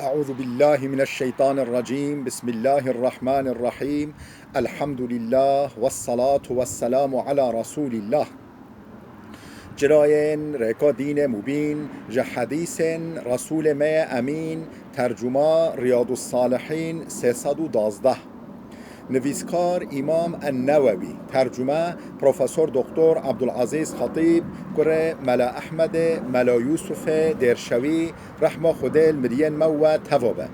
أعوذ بالله من الشيطان الرجيم بسم الله الرحمن الرحيم الحمد لله والصلاة والسلام على رسول الله جراين ريكا دين مبين جا حديث رسول ما أمين ترجمة رياض الصالحين 312 نویسکار امام النووی ترجمه پروفسور دکتر عبدالعزیز خطیب کره ملا احمد ملا یوسف درشوی رحمه خودل مدین مو توابه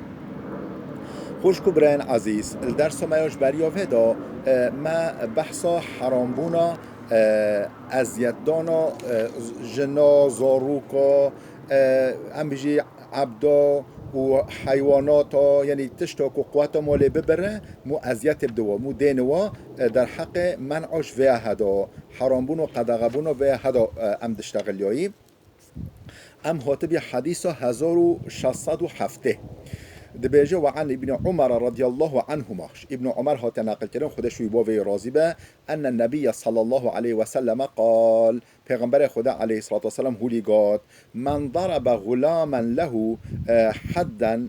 خوش کبرن عزیز الدرس ما یاش بریاوه دا ما بحثا حرام بونا ازیت دانا جنا زاروکا هم بجی عبدا و حیوانات یعنی تشتا که قوات مالی ببره مو اذیت بدوا مو دینوا در حق منعش و هدا حرامبون و قدغبون و هدا ام دشتغلیایی ام هاتبی حدیث 1607 دبیجه و عن ابن عمر رضی الله عنهما ابن عمر هات نقل کردن خودش وی باوی راضی به ان النبی صلی الله علیه و سلم قال پیغمبر خدا علیه الصلاه و السلام هولی گفت من ضرب غلاما له حدا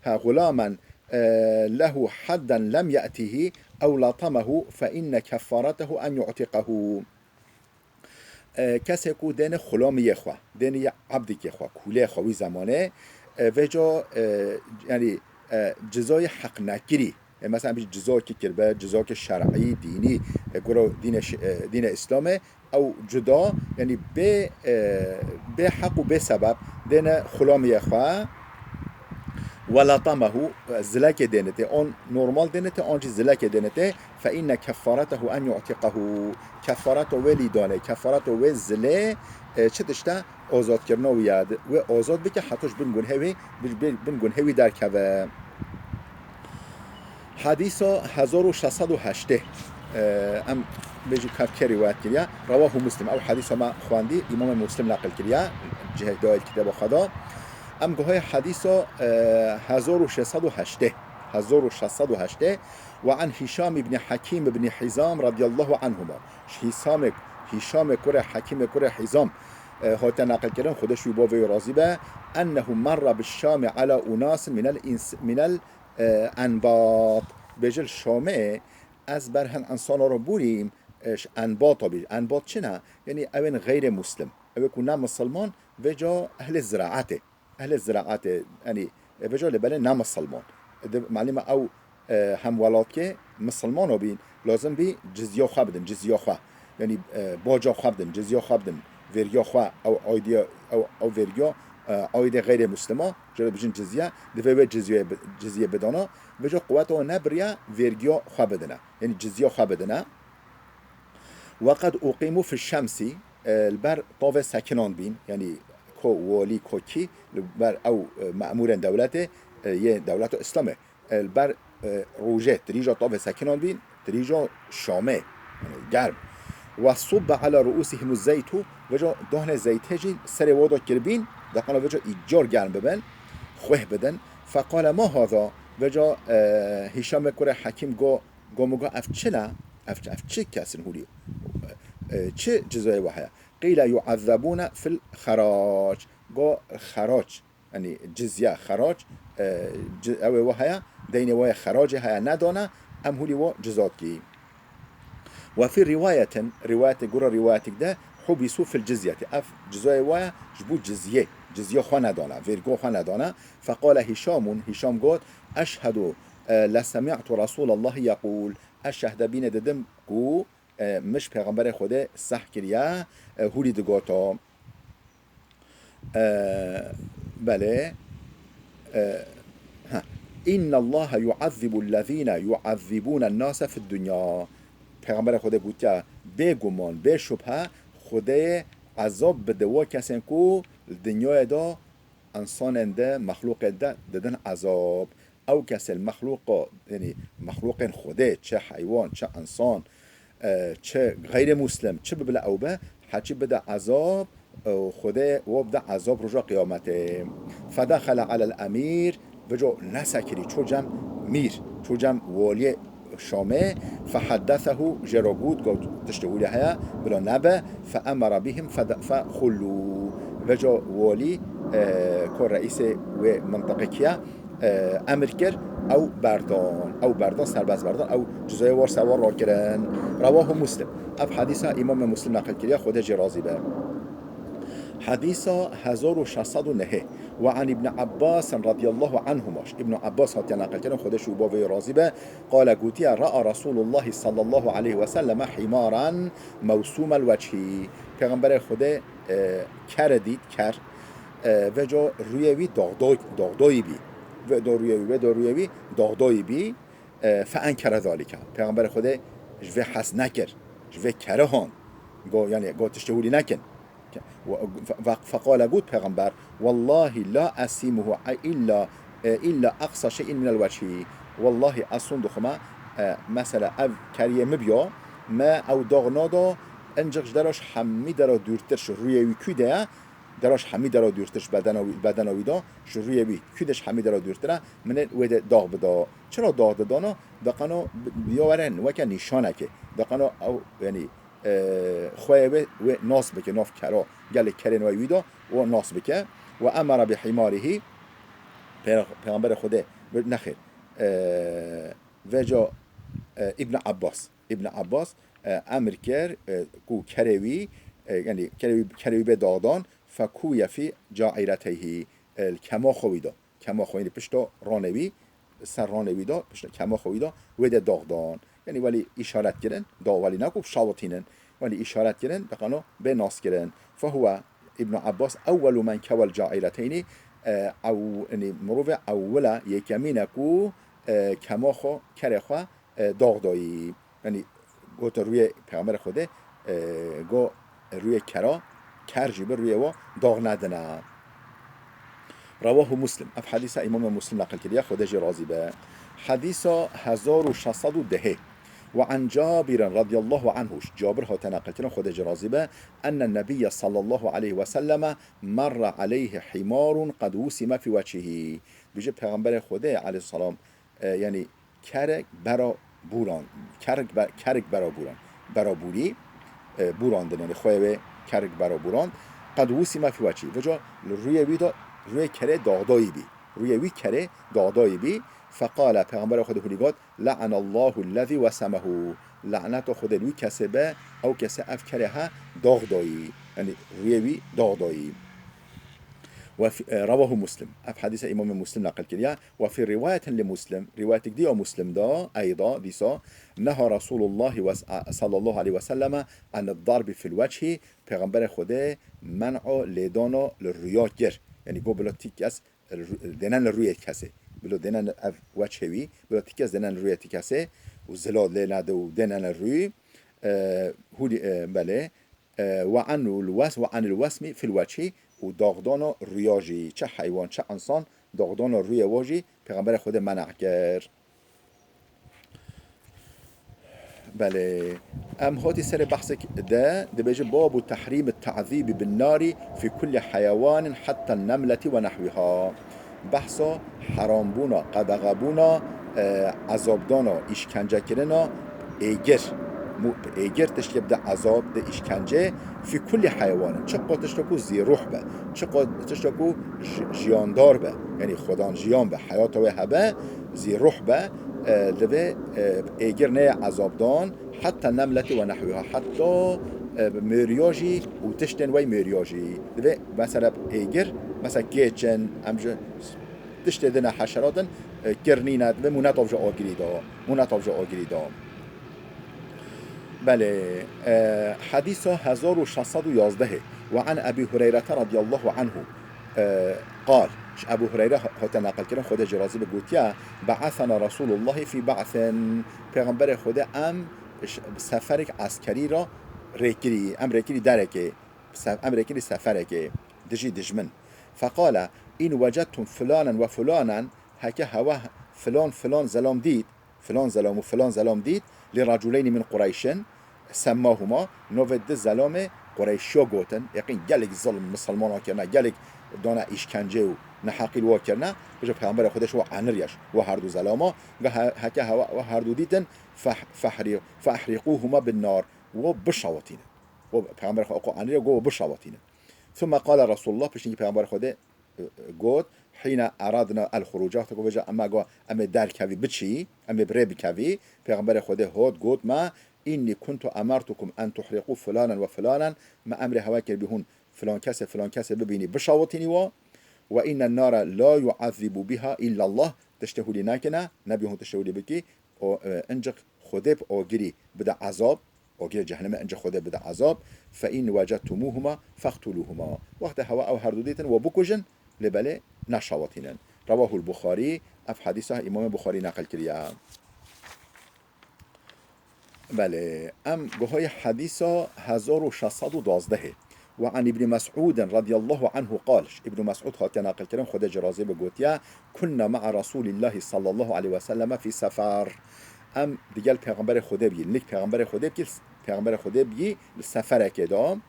غلاما له حدا لم يأته او لطمه فإن كفارته ان يعتقه کسی کو دین غلامی خو دین عبدی که خو کوله خوی زمانه و جا یعنی جزای حق نگیری مثلا بیش جزا که کربه جزا که شرعی دینی گرو دین اسلامه او جدا یعنی به حق و به سبب دین خلامی خواه ولا طمه زلك دينته اون نورمال دينته اونجي زلك دينته فإن كفارته ان يعتقه كفارته ولي دانه كفارته وزله چه دشته آزاد کردن و یاد و آزاد بکه حتیش بنگون هوی در که حدیث 1608 ام بيجي كافكي روايات كريا رواه مسلم او حديث ما خواندي امام مسلم نقل كريا جهه دايل كتاب خدا ام گوهای حدیث 1608 و عن هشام بن حكيم بن حزام رضي الله عنهما هشام كره حكيم كره حزام هات نقل کردن خودش باوی راضی به انه مر بالشام على اناس من الانباط بجل شامه از برهن انسان رو بوریم انباط بید انباط چنه؟ یعنی اوین غیر مسلم اوین که مسلمان و جا اهل زراعت یعنی و جا لبله نه مسلمان معلومه او هم ولاد که مسلمان رو بین لازم بی جزیه خواه بدن یعنی باجا خواه بدن جزیه خواه بدن وریا خواه او آیدیا او وریا آید غیر مسلمان جلو بجن جزیه دوی جزیه بدانا و جا قوت و نبریا وریا خواه بدنه یعنی جزیه خواه بدنه وقد اقیمو فی الشمسی البر طاوه سکنان بین یعنی کو والی کو کی بر او مأمور دولته یه دولت اسلامه البر روجه تریجا طاوه سکنان بین تریجا شامه گرم و صب على رؤوسهم الزيت و جا دهن زیت هجین سر وادا کربین دقیقا و جا ایجار گرم ببن خوه بدن فقال ما هذا و جا هشام کره حکیم گو مگا اف چه کسین هولیو چه جزای وحیا قیل یعذبون فی الخراج گو خراج یعنی جزیه خراج او وحیا دین وحیا خراج هیا ندانه ام هولی و جزات کی وفي رواية روايتك ده حبسوا في الجزية اف جزاء وايا جبو جزية خوانا دانا فيرغو خوانا دانا فقال هشام قال أشهد لسمعت رسول الله يقول أشهد بين ددم قو مش پیغمبر خوده صح کریا هولی دگاتا بله إن الله يعذب الذين يعذبون الناس في الدنيا پیغمبر خدا گوتیا به گمان به شبهه خدا عذاب بده و کسی کو دنیای دا انسان ده مخلوق ده ددن عذاب او کسی المخلوق یعنی مخلوق خدا چه حیوان چه انسان چه غیر مسلم چه ببلا او به حچی بده عذاب خدا و بده عذاب رجا قیامته فدخل على الامیر وجو نسکری چو جم والی شامه فحدثه جراجود قال تشتغل هيا بلا نبأ فأمر بهم فخلوا وجا والي که رئیس و منطقه کیا امر کرد او بردان سرباز بردان او جزای وار سوار را کردن. رواه مسلم. اف حدیث امام مسلم نقل کرده خود جرازی به حديث 1609 وعن ابن عباس رضي الله عنهما. ابن عباس هات نقل كلام خودش وباوي راضي قال قوتي رأى رسول الله صلى الله عليه وسلم حمارا موسوم الوجه. پیغمبر خدا کردید و جا رویوی داغدایی بی و رویوی داغدایی بی فانکر ذالک. پیغمبر خدا جوه حس نکر جوه کره هان یعنی گو تشتهولی نکن. فقال قلت پیغمبر والله لا أسيمه إلا أقصى شيء من الوجه. والله أصندو خما مثلا او كريم بيا ما او داغنادا انجغش دراش حمي درا دورترش روی وی كده دراش حمي درا دورترش بدناوی دا روی وی كدش حمي درا دورتره من ود داغ بدا. چرا داغ دانا دقنا بیاورن وکه نشانه که دقنا او یعنی خواه و ناس بکه ناف کرا گل کرن و ویدا و ناس بکه و امر به حماره. پیغمبر خدا نخیر و جا ابن عباس امر کرد کو کروی یعنی کروی به دادان فکوی فی جاعرته کما خویدا پشتا رانوی سر رانوی دا پشتا کما خویدا و ده داغدان یعنی ولی اشارت کردن دا ولی نکو شاوتینن ولی اشارت کردن بقنا به ناس کردن. فهو ابن عباس اول من کول جاعرتین او یعنی مروه اولا یکمینکو کما خو کره خو داغدایی یعنی گوت روی پیغمبر خوده گو روی کرجی بر روی و داغ ندنه. رواه مسلم. اف حدیث امام مسلم نقل کرده خودش راضی به حدیث 1610 وعن جابر رضي الله عنه. جابر هو تناقل كنا خود راضي به أن النبي صلى الله عليه وسلم مر عليه حمار قد وسم في وجهه. بيجي پیغمبر خدا عليه السلام يعني کرک برا بوری بوراندن یعنی خواه کرک برا بوران قد وسم في وجهه و جا روی کره داغدایی بی فقال پیغمبر خود هلیگات لعن الله الذي وسمه. لعنت خود روی کسی به او کسی اف کره ها داغدایی یعنی روی داغدایی. رواه مسلم. اف حديث امام مسلم نقل كده. وفي رواية لمسلم رواية دي مسلم دا ايضا ديسا نهى رسول الله صلى الله عليه وسلم عن الضرب في الوجه. پیغمبر خدا منع لیدانا للرویات یعنی گو بلا تیکس دنن روی کسی بلا دنن وجهوی بلا تیکس دنن روی کسی و زلال لنده و دنن روی بله وعن الوسم في الوجه و داغدان رویاجی چه حیوان چه انسان داغدان روی واجی پیغمبر خود منع کرد. بله ام هاتی سر بحث ده بيجي باب تحريم التعذيب بالنار في كل حيوان حتى النملة ونحوها. بحث حرام بونا قدغبونا عذاب دانا اشکنجه کرنا ایگر تش يبدأ عذاب ده اشکنجه في كل حيوان چه قاتشتكو زي روح به چه قاتشتكو جیاندار به یعنی خدان جیان به حیات و هبه زي روح به دوه ایگر نه عذاب دان حتی نملت و نحوها حتی میریاجی و تشتن وی میریاجی دوه مثلا ایگر مثلا گیچن امجا تشت دنه حشراتن کرنیند و منطبجا آگیری دا. بله حديث 1611 وعن أبي هريرة رضي الله عنه قال أبو هريرة هتناقل كلام خدا جرازي بقولتيا بعثنا رسول الله في بعث. پیغمبر خدا ام سفرك عسكري را ريكري ام ريكري دركي ام ريكري سفرك دجي دجمن فقال إن وجدتم فلانا وفلانا هكا هوا فلان زلام ديد فلان زلام وفلان زلام ديد لرجلين من قريش سماهما نوفد زلام قريشيا گوتن يقين گلك ظلم مسلمان كرنا گلك دانا اشکنجه و نحقیل وا کرنا بجا پیغمبر خودش و عنریش و هر دو زلاما و هکا هوا و هر دو دیتن فاحرقوهما بالنار و بشواتين و پیغمبر خود عنری گو بشواتين. ثم قال رسول الله پیشنگی پیغمبر خود گوت حين أرادنا الخروج وقتی گوجه اما در کوی بچی اما بره بکوی پیغمبر خدا هات گوت ما اینی کنت امرتكم ان تحرقوا فلانا و فلانا ما امر هوا کرد بهون فلان کس ببینی بشاوتینی و این النار لا يعذب بها الا الله تشتهولي نکنه نبی هون تشتهولي بکی انجا خدا آگری بده عذاب آگیر جهنم انجا خدا بده عذاب فإن وجدتموهما فاقتلوهما وقت هوا او هر دو دیتن و بکجن لبله نشاوتینن رواه البخاری اف حدیثه امام بخاری نقل کرده. بله ام گوهای حدیثا 1612 و عن ابن مسعود رضی الله عنه قال ابن مسعود خاطر نقل کردن خدا جرازه بگوتیا كنا مع رسول الله صلی الله علیه و سلم فی سفر ام دیگه پیغمبر خدا بی نیک پیغمبر خدا بی سفر کدام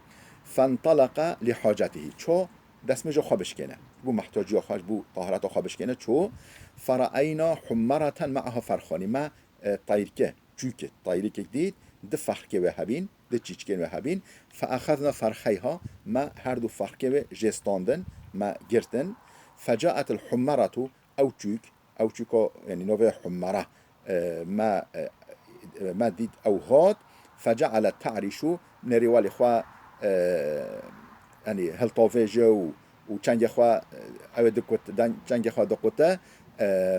فانطلق لحاجته چو دست میجا خوابش کنه بو محتاجی خواهش بو طهارت خوابش کنه چو فرعینا حمرة معها فرخانی ما طایرکه چوکه طایرکه دید ده فرخه و هبین ده چیچکن و هبین فاخذنا فرخیها ما هر دو فرخه و جستاندن ما گرتن فجاءت الحمرة او چوک یعنی نوع حمره ما دید او هات فجعلت تعرشو من روال خوا يعني هل طافجه وچنگ خوا او دکوت چنگ خوا دکوته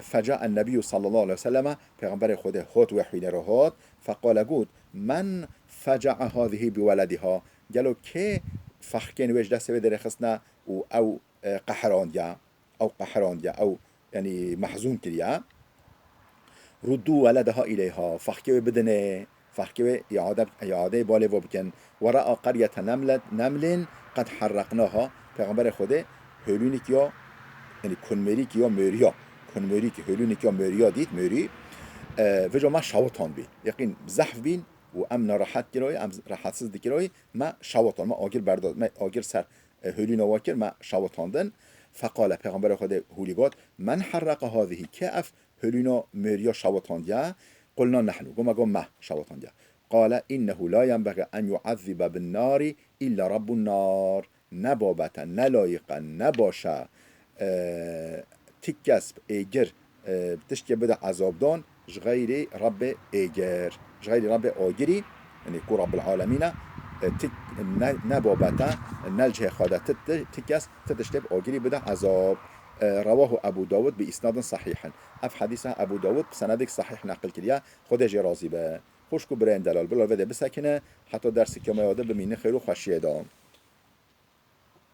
فجاء النبي صلى الله عليه وسلم پیغمبر خدا هات و حين هات فقال قود من فجع هذه بولدها قالوا كي فخكين وجه دست بدر خصنا او قحران او يعني محزون كريا ردوا ولدها إليها فخكي بدنه فخكي إعادة بالي وبكن ورأى قرية نمل قد حرقناها پیغمبر خدا هلونيك يا يعني كنمريك يا موريا كنمريك هلونيك يا موريا ديت موري وجا ما شاوتان بي يقين زحف بين و ام نراحت كراي ام راحتسز دكراي ما شاوتان ما آجر برداد ما آجر سر هلونا واكر ما شاوتاندن فقال پیغمبر خدا هوليغات من حرق هذه كأف هلونا موريا شاوتانديا قلنا نحن قم ما شاوتانديا قال إنه لا ينبغي أن يعذب بالنار إلا رب النار نبابتا نلايقا نباشا تكسب ايجر بتشكي بدا عذاب دان غير رب ايجر غير رب آجري يعني كو رب العالمين نبابتا نلجه خادة تكس تتشتب آجري بدا عذاب رواه ابو داود بإسناد صحيحا اف حديثه ابو داود بسندك صحيح نقل كريا خود جرازي به خوشكو برين دلال بلا وده بسكنه حتى درس كما ياده بمين خير و خوشيه دام